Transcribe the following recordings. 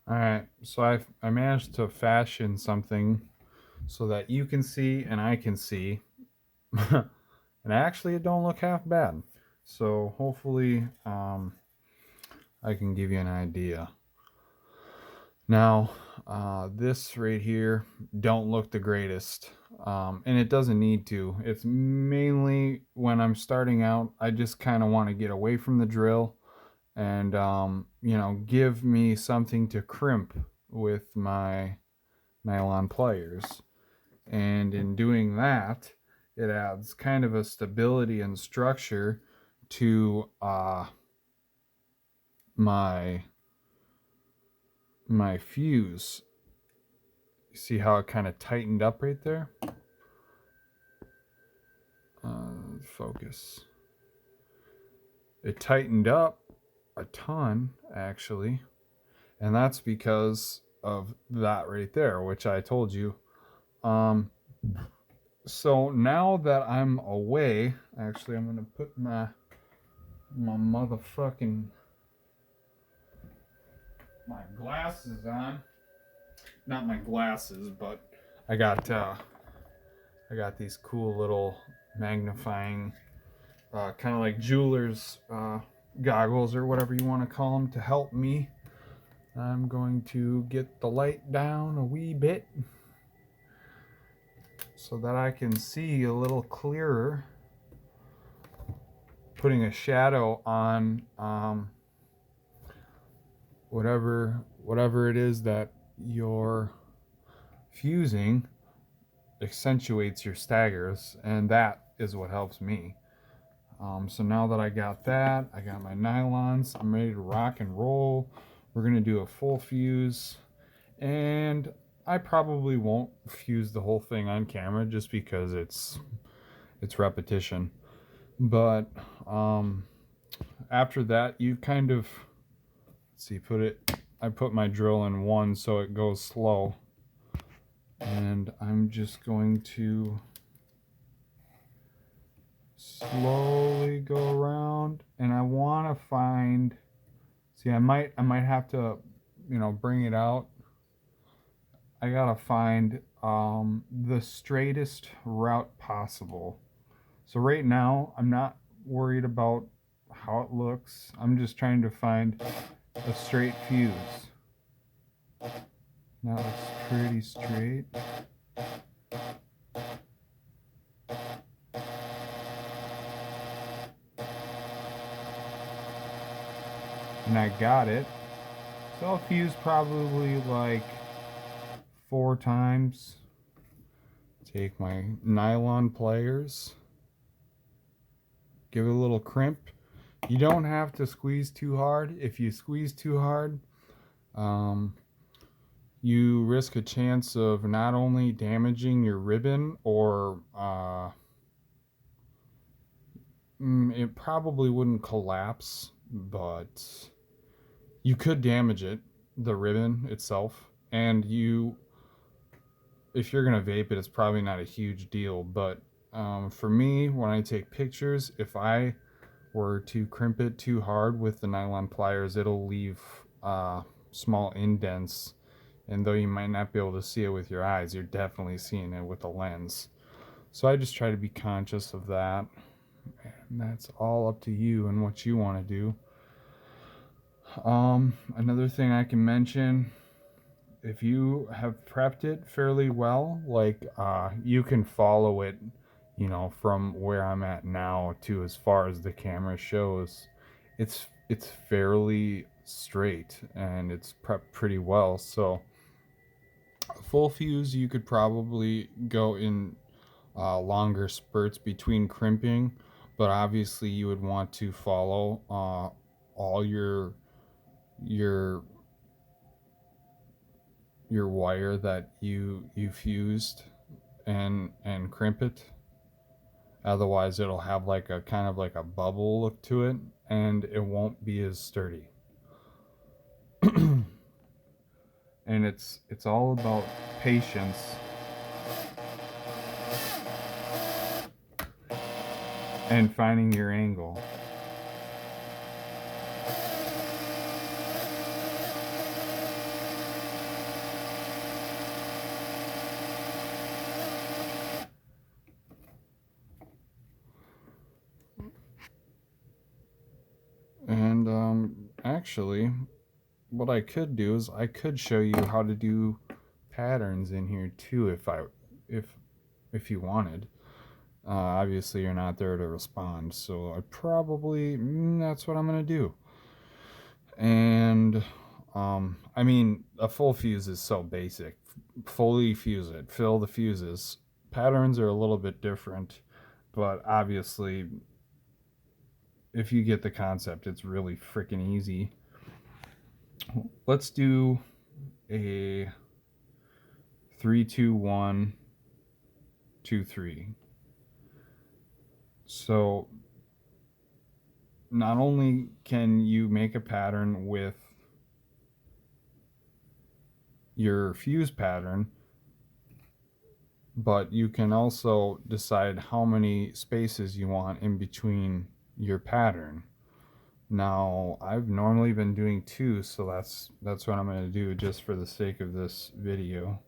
All right, so I managed to fashion something so that you can see and I can see, and actually it don't look half bad. So hopefully, I can give you an idea. Now, this right here don't look the greatest, and it doesn't need to. It's mainly when I'm starting out, I just kind of want to get away from the drill and give me something to crimp with my nylon pliers. And in doing that, it adds kind of a stability and structure to my my fuse. You see how it kind of tightened up right there? Focus. It tightened up a ton, actually. And that's because of that right there, which I told you. Um, so now that I'm away, actually, I'm going to put my motherfucking my glasses on. Not my glasses, but I got these cool little magnifying, kind of like jeweler's goggles or whatever you want to call them to help me. I'm going to get the light down a wee bit so that I can see a little clearer. Putting a shadow on whatever it is that you're fusing accentuates your staggers, and that is what helps me. So now that I got that, I got my nylons, I'm ready to rock and roll. We're gonna do a full fuse, and I probably won't fuse the whole thing on camera just because it's repetition. But after that, you kind of let's see, I put my drill in one so it goes slow, and I'm just going to slowly go around, and I want to find. See, I might have to, bring it out. I gotta find the straightest route possible. So right now, I'm not worried about how it looks. I'm just trying to find a straight fuse. That looks pretty straight. And I got it. So I'll fuse probably like 4 times. Take my nylon pliers, give it a little crimp. You don't have to squeeze too hard. If you squeeze too hard, um, you risk a chance of not only damaging your ribbon or it probably wouldn't collapse, but you could damage it, the ribbon itself. And if you're gonna vape it, it's probably not a huge deal. But for me, when I take pictures, if I were to crimp it too hard with the nylon pliers, it'll leave small indents. And though you might not be able to see it with your eyes, you're definitely seeing it with a lens. So I just try to be conscious of that. And that's all up to you and what you want to do. Another thing I can mention, if you have prepped it fairly well, like you can follow it, from where I'm at now to as far as the camera shows. It's fairly straight and it's prepped pretty well. So full fuse, you could probably go in longer spurts between crimping, but obviously you would want to follow all your wire that you fused and crimp it. Otherwise, it'll have like a kind of like a bubble look to it, and it won't be as sturdy. And it's all about patience and finding your angle. actually, what I could do is I could show you how to do patterns in here too, if you wanted. Obviously, you're not there to respond, so I probably that's what I'm gonna do. And I mean, a full fuse is so basic. Fully fuse it, fill the fuses. Patterns are a little bit different, but obviously, if you get the concept, it's really freaking easy. Let's do a 3-2-1-2-3. So not only can you make a pattern with your fuse pattern, but you can also decide how many spaces you want in between your pattern. Now, I've normally been doing 2, so that's what I'm going to do just for the sake of this video.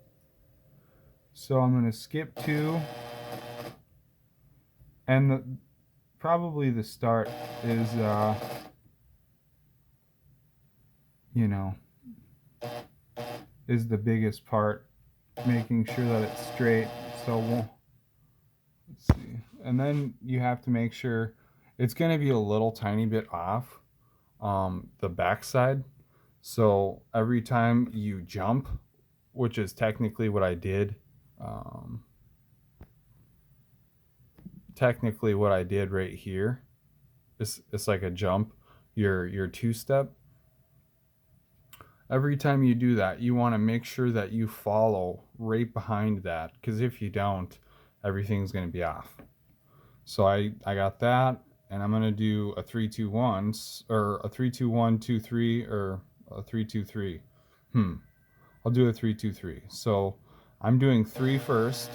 So I'm going to skip 2, and probably the start is, is the biggest part, making sure that it's straight. So let's see. And then you have to make sure it's going to be a little tiny bit off the backside. So every time you jump, which is technically what I did, right here, it's like a jump, your 2-step. Every time you do that, you want to make sure that you follow right behind that, because if you don't, everything's going to be off. So I got that, and I'm going to do a 3-2-1, or a 3-2-1-2-3, or a 3-2-3. I'll do a 3-2-3. So I'm doing 3 first.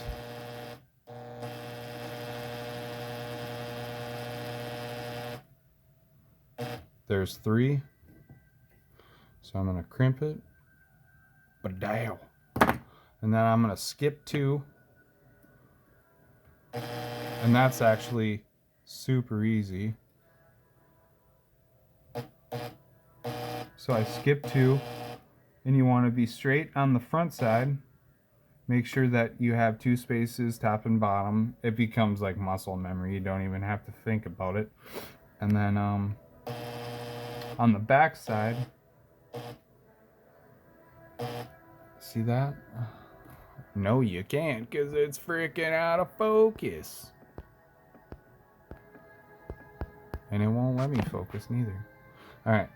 There's 3. So I'm going to crimp it. Badow. And then I'm going to skip 2. And that's actually super easy. So I skip 2. And you want to be straight on the front side. Make sure that you have 2 spaces, top and bottom. It becomes like muscle memory. You don't even have to think about it. And then on the back side, see that? No, you can't, because it's freaking out of focus. And it won't let me focus neither. Alright.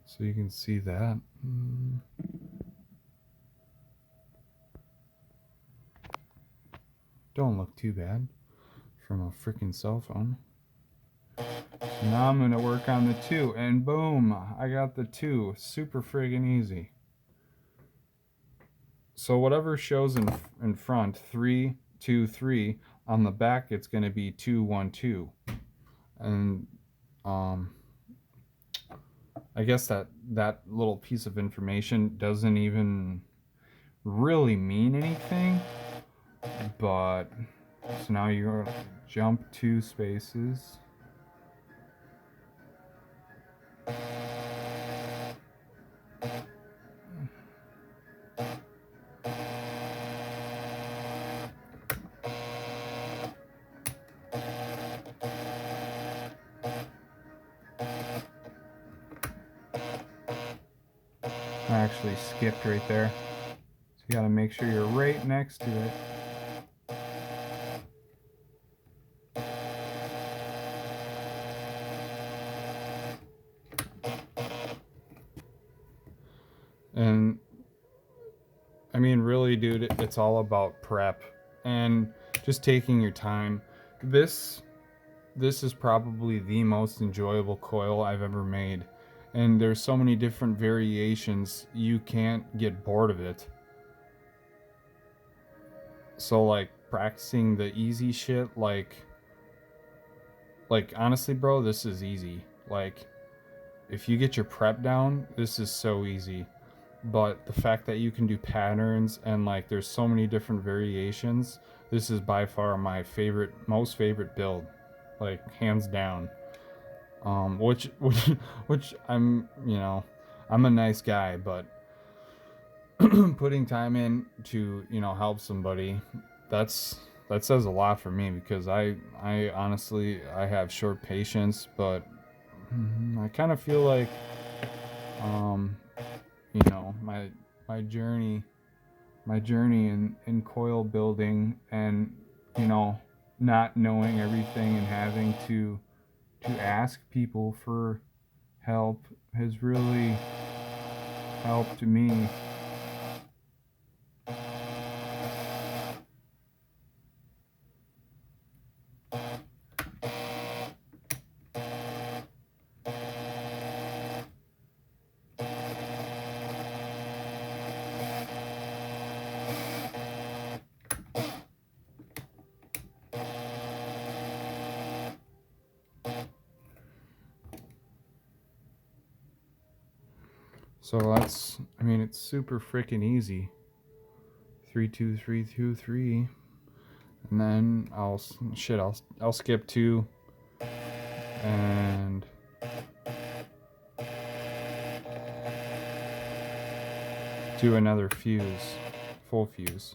So you can see that. Don't look too bad from a freaking cell phone. So now I'm going to work on the 2, and boom, I got the 2. Super friggin' easy. So whatever shows in front, 3, 2, 3, on the back it's going to be 2, 1, 2. And I guess that little piece of information doesn't even really mean anything, but so now you're going to jump 2 spaces. I actually skipped right there. So you gotta make sure you're right next to it. And I mean, really, dude, it's all about prep and just taking your time. This is probably the most enjoyable coil I've ever made. And there's so many different variations, you can't get bored of it. So like practicing the easy shit, like honestly, bro, this is easy. Like if you get your prep down, this is so easy. But the fact that you can do patterns and like there's so many different variations, this is by far my most favorite build, like hands down. Which I'm, I'm a nice guy, but putting time in to, help somebody, that's that says a lot for me, because I honestly, I have short patience, but I kind of feel like, um, my my journey my journey in coil building, and you know not knowing everything and having to ask people for help has really helped me. So that's, I mean, it's super freaking easy. 3 2 3 2 3, and then I'll skip 2 and do another fuse, full fuse.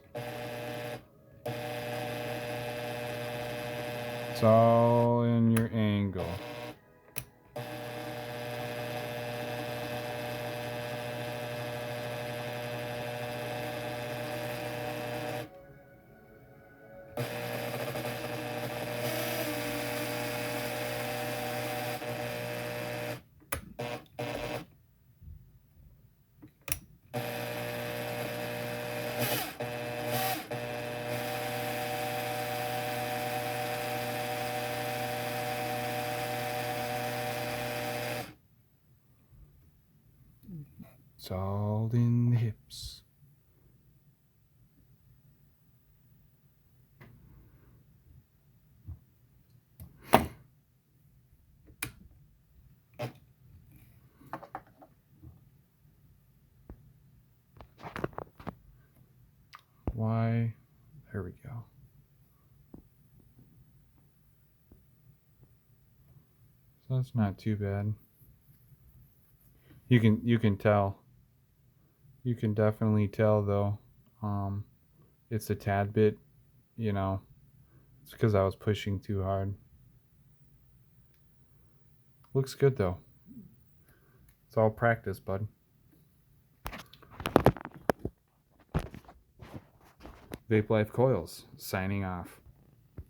It's all in your angle. It's all in the hips. Why? There we go. So that's not too bad. You can tell. You can definitely tell though. Um, it's a tad bit, you know, it's because I was pushing too hard. Looks good though. It's all practice, bud. Vape Life Coils signing off.